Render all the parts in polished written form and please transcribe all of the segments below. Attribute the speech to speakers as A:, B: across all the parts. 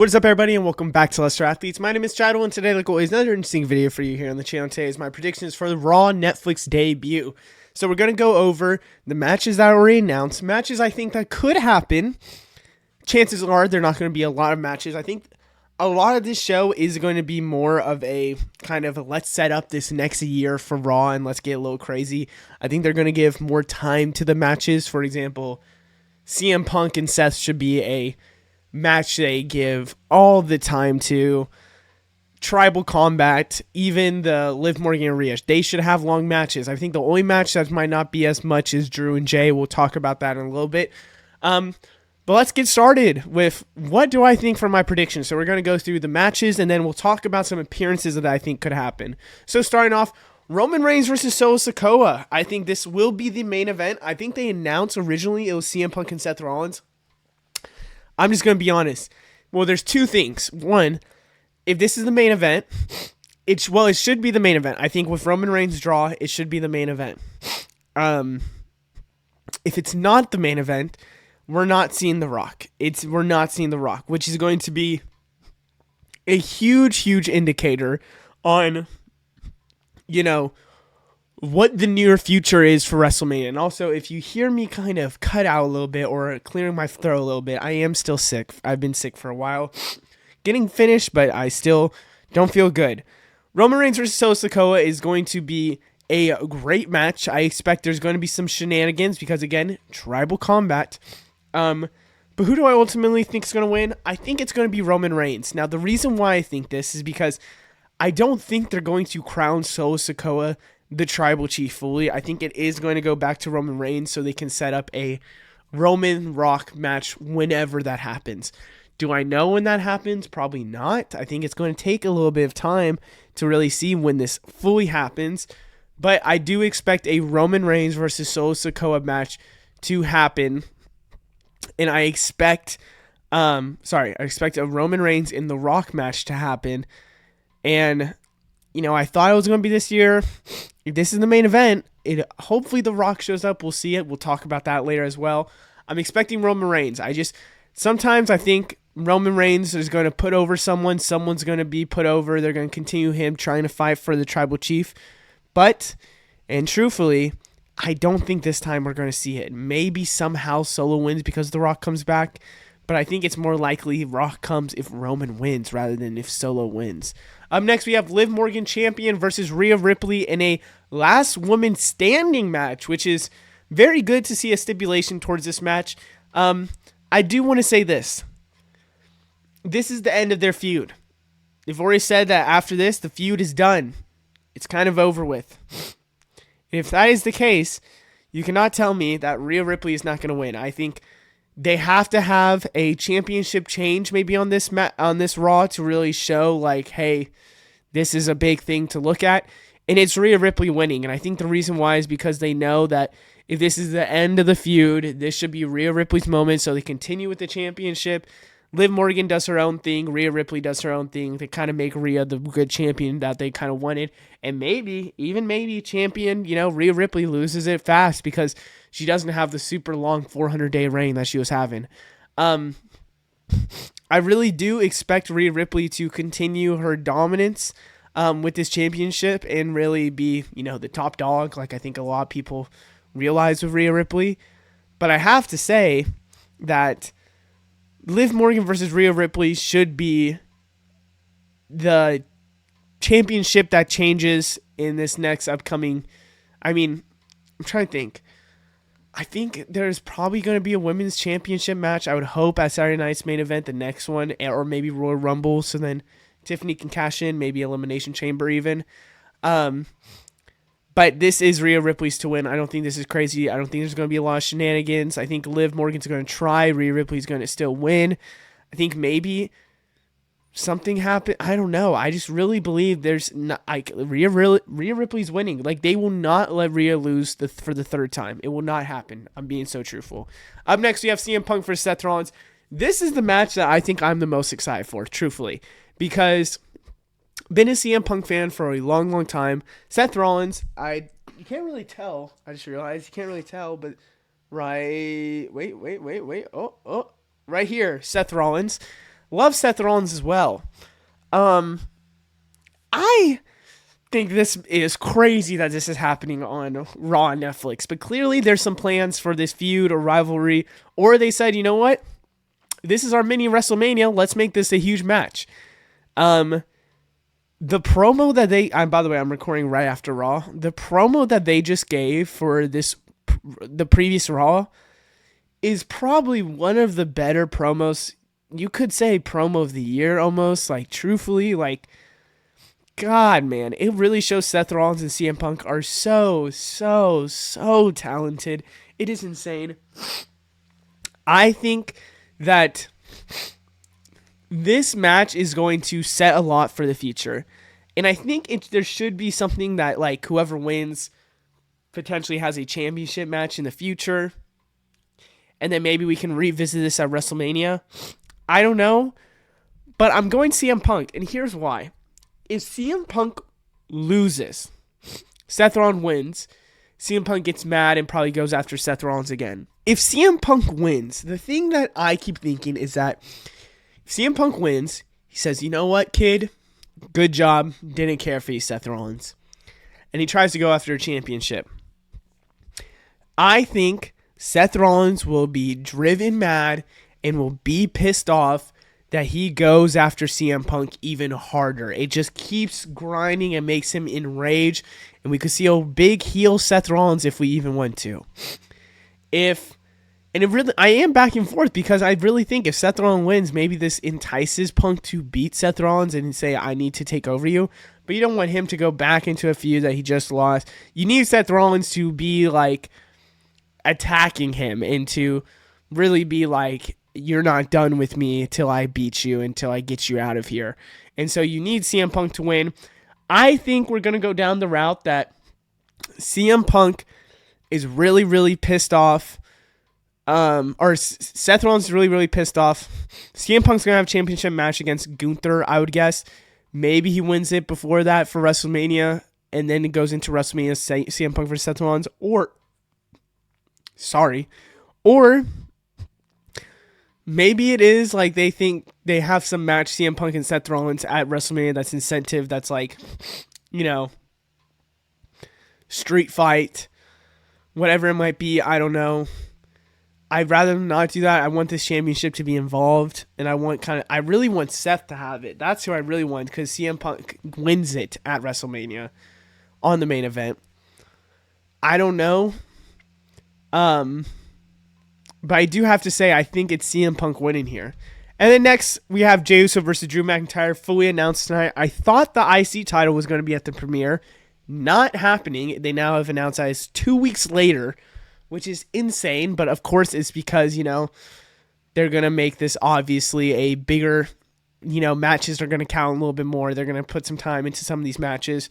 A: What is up, everybody, and welcome back to Lesser Athletes. My name is Chadwell, and today, like always, another interesting video for you here on the channel. Today is my predictions for the Raw Netflix debut. So we're going to go over the matches that were already announced, matches I think that could happen. Chances are there not going to be a lot of matches. I think a lot of this show is going to be more of a kind of let's set up this next year for Raw and let's get a little crazy. I think they're going to give more time to the matches. For example, CM Punk and Seth should be a match they give all the time to. Tribal Combat, even the Liv Morgan and Rhea, they should have long matches. I think the only match that might not be as much is Drew and Jay. We'll talk about that in a little bit. But let's get started with what do I think for my predictions. So we're going to go through the matches, and then we'll talk about some appearances that I think could happen. So starting off, Roman Reigns versus Solo Sikoa. I think this will be the main event. I think they announced originally it was CM Punk and Seth Rollins. I'm just going to be honest. Well, there's two things. One, if this is the main event, it should be the main event. I think with Roman Reigns' draw, it should be the main event. If it's not the main event, we're not seeing The Rock. We're not seeing The Rock, which is going to be a huge, huge indicator on, what the near future is for WrestleMania. And also, if you hear me kind of cut out a little bit or clearing my throat a little bit, I am still sick. I've been sick for a while. Getting finished, but I still don't feel good. Roman Reigns versus Solo Sikoa is going to be a great match. I expect there's going to be some shenanigans because, again, Tribal Combat. But who do I ultimately think is going to win? I think it's going to be Roman Reigns. Now, the reason why I think this is because I don't think they're going to crown Solo Sikoa the tribal chief fully. I think it is going to go back to Roman Reigns so they can set up a Roman Rock match whenever that happens. Do I know when that happens? Probably not. I think it's going to take a little bit of time to really see when this fully happens. But I do expect a Roman Reigns versus Solo Sikoa match to happen. And I expect a Roman Reigns in the Rock match to happen. And I thought it was going to be this year. If this is the main event, hopefully The Rock shows up. We'll see it. We'll talk about that later as well. I'm expecting Roman Reigns. Sometimes I think Roman Reigns is going to put over someone. Someone's going to be put over. They're going to continue him trying to fight for the tribal chief. And truthfully, I don't think this time we're going to see it. Maybe somehow Solo wins because The Rock comes back. But I think it's more likely Rock comes if Roman wins rather than if Solo wins. Up next, we have Liv Morgan champion versus Rhea Ripley in a last woman standing match, which is very good to see a stipulation towards this match. I do want to say this. This is the end of their feud. They've already said that after this, the feud is done. It's kind of over with. If that is the case, you cannot tell me that Rhea Ripley is not going to win. I think they have to have a championship change maybe on this Raw to really show hey, this is a big thing to look at. And it's Rhea Ripley winning. And I think the reason why is because they know that if this is the end of the feud, this should be Rhea Ripley's moment. So they continue with the championship. Liv Morgan does her own thing. Rhea Ripley does her own thing. They kind of make Rhea the good champion that they kind of wanted. And maybe champion, Rhea Ripley loses it fast because she doesn't have the super long 400-day reign that she was having. I really do expect Rhea Ripley to continue her dominance with this championship and really be, the top dog, like I think a lot of people realize with Rhea Ripley. But I have to say that Liv Morgan versus Rhea Ripley should be the championship that changes in this next upcoming. I'm trying to think. I think there's probably going to be a women's championship match. I would hope at Saturday night's main event, the next one, or maybe Royal Rumble, so then Tiffany can cash in, maybe Elimination Chamber even. But this is Rhea Ripley's to win. I don't think this is crazy. I don't think there's going to be a lot of shenanigans. I think Liv Morgan's going to try. Rhea Ripley's going to still win. I think maybe something happened. I don't know. I just really believe there's not Rhea Ripley's winning. They will not let Rhea lose for the third time. It will not happen. I'm being so truthful. Up next, we have CM Punk versus Seth Rollins. This is the match that I think I'm the most excited for, truthfully, because been a CM Punk fan for a long, long time. Seth Rollins, you can't really tell. I just realized you can't really tell, but right. Wait. Oh, right here, Seth Rollins. Love Seth Rollins as well. I think this is crazy that this is happening on Raw and Netflix, but clearly there's some plans for this feud or rivalry, or they said, you know what? This is our mini WrestleMania. Let's make this a huge match. The promo that by the way, I'm recording right after Raw. The promo that they just gave for the previous Raw is probably one of the better promos. You could say promo of the year almost, like truthfully, like, God, man, it really shows Seth Rollins and CM Punk are so talented. It is insane. I think that this match is going to set a lot for the future. And I think there should be something that, like, whoever wins potentially has a championship match in the future. And then maybe we can revisit this at WrestleMania. I don't know. But I'm going CM Punk. And here's why. If CM Punk loses, Seth Rollins wins, CM Punk gets mad and probably goes after Seth Rollins again. If CM Punk wins, the thing that I keep thinking is that if CM Punk wins, he says, you know what, kid? Good job. Didn't care for you, Seth Rollins. And he tries to go after a championship. I think Seth Rollins will be driven mad and will be pissed off that he goes after CM Punk even harder. It just keeps grinding and makes him enraged. And we could see a big heel Seth Rollins if we even want to. I am back and forth because I really think if Seth Rollins wins, maybe this entices Punk to beat Seth Rollins and say, I need to take over you. But you don't want him to go back into a feud that he just lost. You need Seth Rollins to be like attacking him and to really be like, you're not done with me till I beat you, until I get you out of here. And so you need CM Punk to win. I think we're going to go down the route that CM Punk is really, really pissed off. Or Seth Rollins is really, really pissed off. CM Punk's going to have a championship match against Gunther, I would guess. Maybe he wins it before that for WrestleMania, and then it goes into WrestleMania, CM Punk versus Seth Rollins. Or maybe it is like they think they have some match CM Punk and Seth Rollins at WrestleMania that's incentive, that's like, you know, street fight, whatever it might be. I don't know. I'd rather not do that. I want this championship to be involved, and I really want Seth to have it. That's who I really want, because CM Punk wins it at WrestleMania on the main event. I don't know. But I do have to say, I think it's CM Punk winning here. And then next, we have Jey Uso versus Drew McIntyre, fully announced tonight. I thought the IC title was going to be at the premiere. Not happening. They now have announced that it's 2 weeks later, which is insane. But of course, it's because, you know, they're going to make this obviously a bigger, you know, matches are going to count a little bit more. They're going to put some time into some of these matches.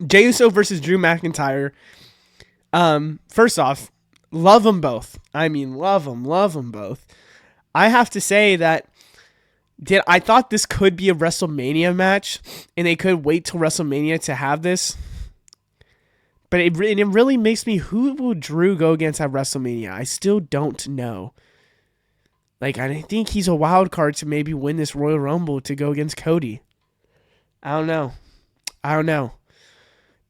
A: Jey Uso versus Drew McIntyre. First off, love them both. I mean, love them both. I have to say that I thought this could be a WrestleMania match, and they could wait till WrestleMania to have this. But it really makes me, who will Drew go against at WrestleMania? I still don't know. Like, I think he's a wild card to maybe win this Royal Rumble to go against Cody. I don't know.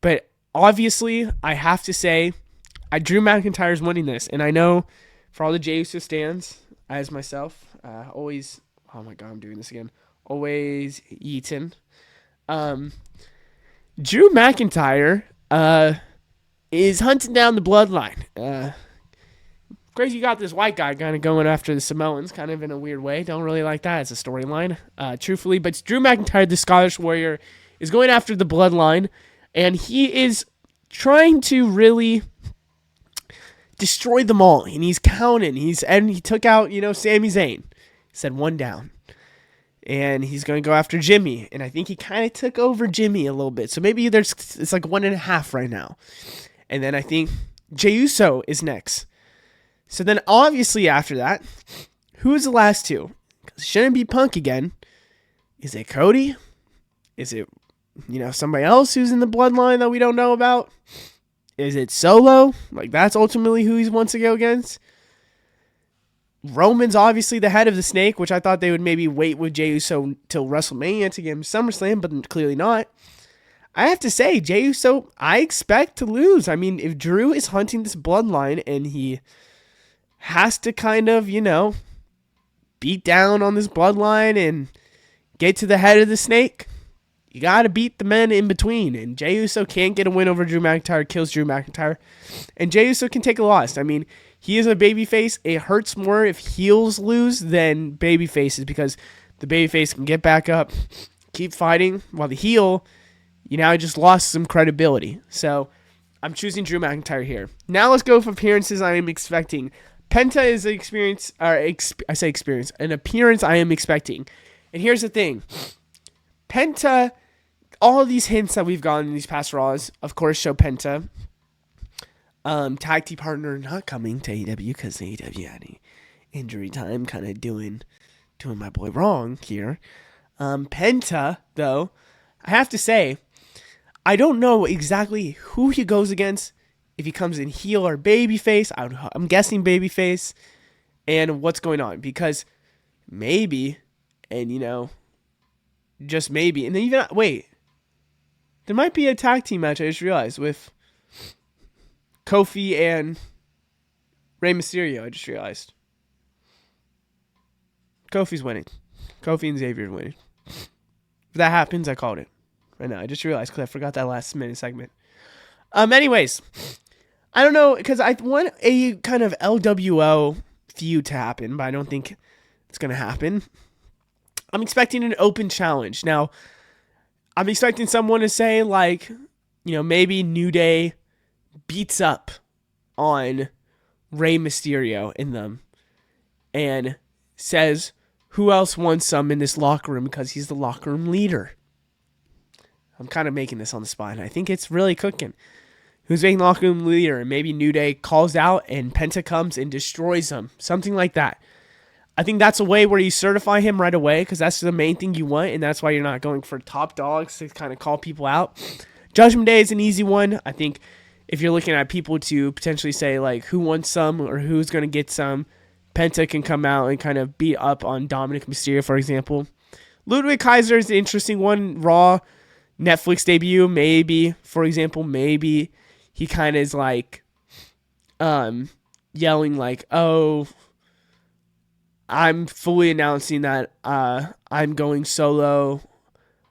A: But obviously, I have to say, Drew McIntyre's winning this. And I know for all the Jey Uso stands, as myself, always, oh my God, I'm doing this again, always eaten. Drew McIntyre is hunting down the bloodline. Crazy, you got this white guy kind of going after the Samoans, kind of in a weird way. Don't really like that as a storyline, truthfully. But Drew McIntyre, the Scottish Warrior, is going after the bloodline. And he is trying to really destroy them all. And he's counting. And he took out, you know, Sami Zayn. He said 1 down. And he's going to go after Jimmy. And I think he kind of took over Jimmy a little bit. So maybe it's like 1.5 right now. And then I think Jey Uso is next. So then obviously after that, who's the last two? Because it shouldn't be Punk again. Is it Cody? Is it, you know, somebody else who's in the bloodline that we don't know about? Is it Solo? Like, that's ultimately who he wants to go against? Roman's obviously the head of the snake, which I thought they would maybe wait with Jey Uso till WrestleMania to get him SummerSlam, but clearly not. I have to say, Jey Uso, I expect to lose. I mean, if Drew is hunting this bloodline and he has to kind of, beat down on this bloodline and get to the head of the snake, you got to beat the men in between. And Jey Uso can't get a win over Drew McIntyre, kills Drew McIntyre. And Jey Uso can take a loss. I mean, he is a babyface. It hurts more if heels lose than babyfaces because the babyface can get back up, keep fighting, while the heel, just lost some credibility. So I'm choosing Drew McIntyre here. Now let's go for appearances I am expecting. Penta is an appearance I am expecting. And here's the thing. Penta, all of these hints that we've gotten in these past Raws, of course, show Penta. Tag team partner not coming to AEW because AEW had an injury time, kind of doing my boy wrong here. Penta, though, I have to say, I don't know exactly who he goes against, if he comes in heel or babyface. I'm guessing babyface, and what's going on, because maybe, and just maybe, and then even, wait, there might be a tag team match, I just realized, with Kofi and Rey Mysterio. I just realized. Kofi's winning. Kofi and Xavier are winning. If that happens, I called it. Right now. I just realized because I forgot that last minute segment. Anyways, I don't know, because I want a kind of LWO feud to happen, but I don't think it's going to happen. I'm expecting an open challenge. Now, I'm expecting someone to say, maybe New Day beats up on Rey Mysterio in them and says who else wants some in this locker room because he's the locker room leader. I'm kind of making this on the spot, and I think it's really cooking. Who's making locker room leader? And maybe New Day calls out and Penta comes and destroys him. Something like that. I think that's a way where you certify him right away because that's the main thing you want, and that's why you're not going for top dogs to kind of call people out. Judgment Day is an easy one. I think if you're looking at people to potentially say, who wants some or who's going to get some, Penta can come out and kind of beat up on Dominic Mysterio, for example. Ludwig Kaiser is an interesting one. Raw, Netflix debut, maybe. For example, maybe he kind of is yelling oh, I'm fully announcing that I'm going solo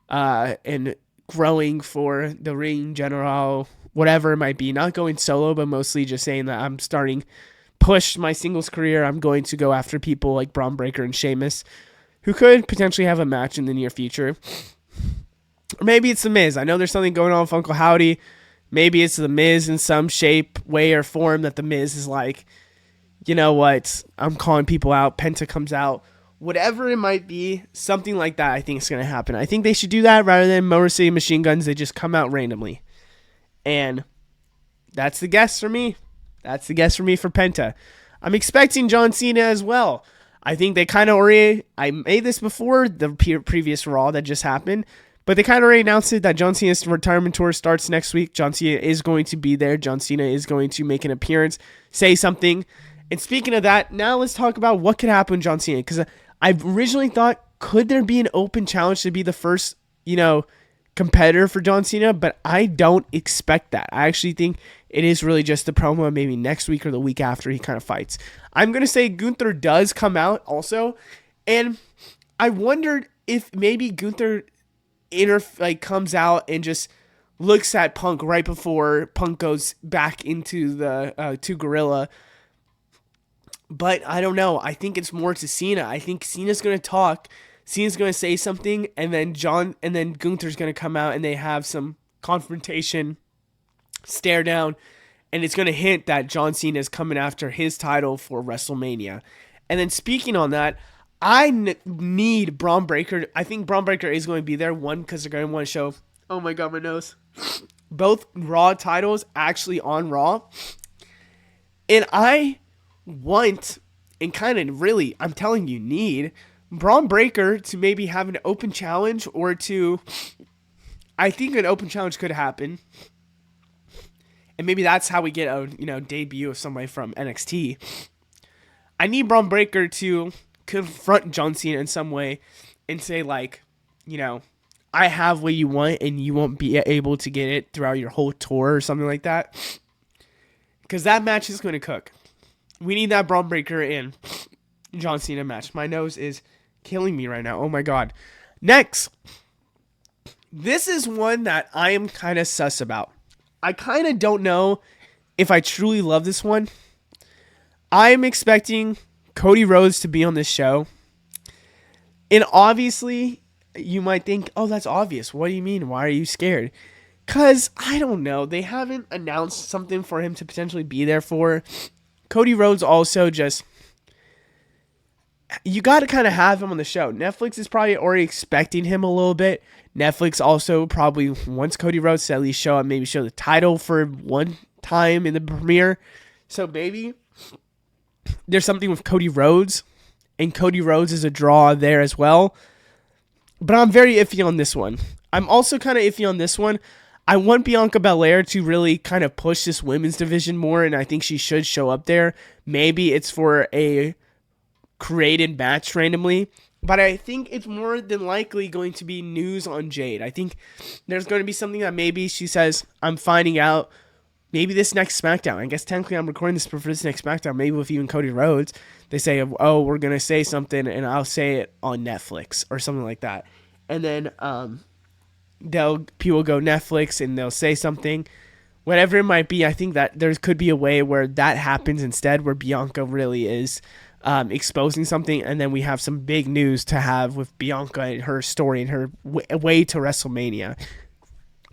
A: and growing for the Ring General, whatever it might be. Not going solo, but mostly just saying that I'm starting push my singles career. I'm going to go after people like Braunbreaker and Sheamus, who could potentially have a match in the near future. Or maybe it's The Miz. I know there's something going on with Uncle Howdy. Maybe it's The Miz in some shape, way, or form that The Miz is you know what, I'm calling people out. Penta comes out. Whatever it might be, something like that I think is going to happen. I think they should do that rather than Motor City Machine Guns. They just come out randomly. And that's the guess for me. That's the guess for me for Penta. I'm expecting John Cena as well. I think they kind of already, I made this before the previous Raw that just happened, but they kind of already announced it that John Cena's retirement tour starts next week. John Cena is going to be there. John Cena is going to make an appearance, say something. And speaking of that, now let's talk about what could happen with John Cena. Because I originally thought, could there be an open challenge to be the first, competitor for John Cena? But I don't expect that. I actually think it is really just the promo, maybe next week or the week after he kind of fights. I'm going to say Gunther does come out also. And I wondered if maybe Gunther comes out and just looks at Punk right before Punk goes back into the to Gorilla. But I don't know. I think it's more to Cena. I think Cena's going to talk. Cena's going to say something, and then Gunther's going to come out, and they have some confrontation, stare down, and it's going to hint that John Cena is coming after his title for WrestleMania. And then speaking on that, I need Braunbreaker. I think Braunbreaker is going to be there. One, because they're going to want to show, oh my God, my nose. Both Raw titles actually on Raw. And I want, and kind of really, I'm telling you, need Braunbreaker to maybe have an open challenge or to, I think an open challenge could happen. And maybe that's how we get a, debut of somebody from NXT. I need Braunbreaker to confront John Cena in some way and say, like, I have what you want and you won't be able to get it throughout your whole tour or something like that. Because that match is going to cook. We need that Braunbreaker and John Cena match. My nose is killing me right now. Oh my God. Next. This is one that I am kind of sus about. I kind of don't know if I truly love this one. I am expecting Cody Rhodes to be on this show. And obviously, you might think, oh, that's obvious. What do you mean? Why are you scared? Because, I don't know. They haven't announced something for him to potentially be there for. Cody Rhodes also just... You got to kind of have him on the show. Netflix is probably already expecting him a little bit. Netflix also probably wants Cody Rhodes to at least show up, maybe show the title for one time in the premiere. So maybe there's something with Cody Rhodes, and Cody Rhodes is a draw there as well. But I'm very iffy on this one. I'm also kind of iffy on this one. I want Bianca Belair to really kind of push this women's division more, and I think she should show up there. Maybe it's for a created match randomly, but I think it's more than likely going to be news on Jade. I think there's going to be something that maybe she says, I'm finding out maybe this next SmackDown. I guess technically I'm recording this for this next SmackDown, maybe with even Cody Rhodes. They say, oh, we're going to say something and I'll say it on Netflix or something like that. And then people go Netflix and they'll say something. Whatever it might be, I think that there could be a way where that happens instead, where Bianca really is exposing something, and then we have some big news to have with Bianca and her story and her way to WrestleMania.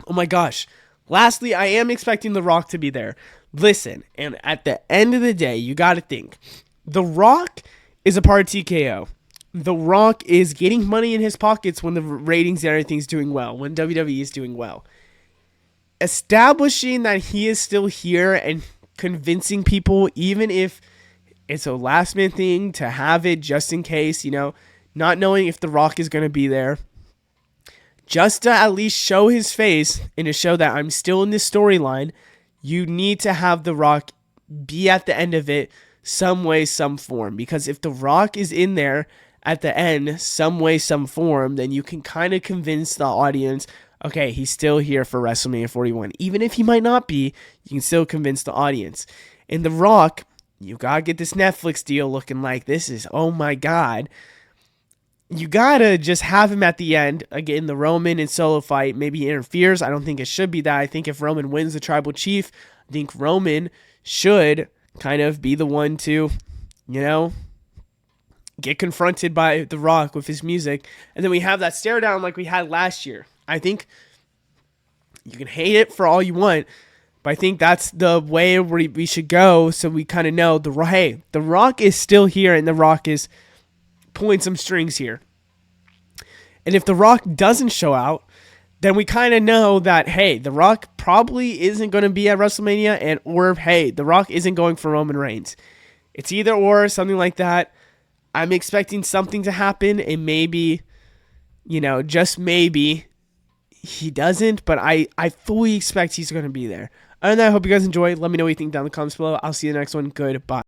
A: Oh my gosh. Lastly, I am expecting The Rock to be there. Listen, and at the end of the day, you got to think. The Rock is a part of TKO. The Rock is getting money in his pockets when the ratings and everything's doing well, when WWE is doing well. Establishing that he is still here and convincing people, even if it's a last minute thing, to have it just in case, not knowing if The Rock is going to be there, just to at least show his face and to show that I'm still in this storyline, you need to have The Rock be at the end of it some way, some form. Because if The Rock is in there at the end, some way, some form, then you can kind of convince the audience, okay, he's still here for WrestleMania 41. Even if he might not be, you can still convince the audience. And The Rock, you gotta get this Netflix deal looking like this is, oh my God. You gotta just have him at the end. Again, the Roman and Solo fight maybe interferes. I don't think it should be that. I think if Roman wins the Tribal Chief, I think Roman should kind of be the one to, get confronted by The Rock with his music. And then we have that stare down like we had last year. I think you can hate it for all you want, but I think that's the way we should go, so we kind of know, The Rock is still here, and The Rock is pulling some strings here. And if The Rock doesn't show out, then we kind of know that, hey, The Rock probably isn't going to be at WrestleMania, or, hey, The Rock isn't going for Roman Reigns. It's either or, something like that. I'm expecting something to happen, and maybe, just maybe, he doesn't, but I fully expect he's going to be there. Other than that, I hope you guys enjoyed. Let me know what you think down in the comments below. I'll see you in the next one. Goodbye.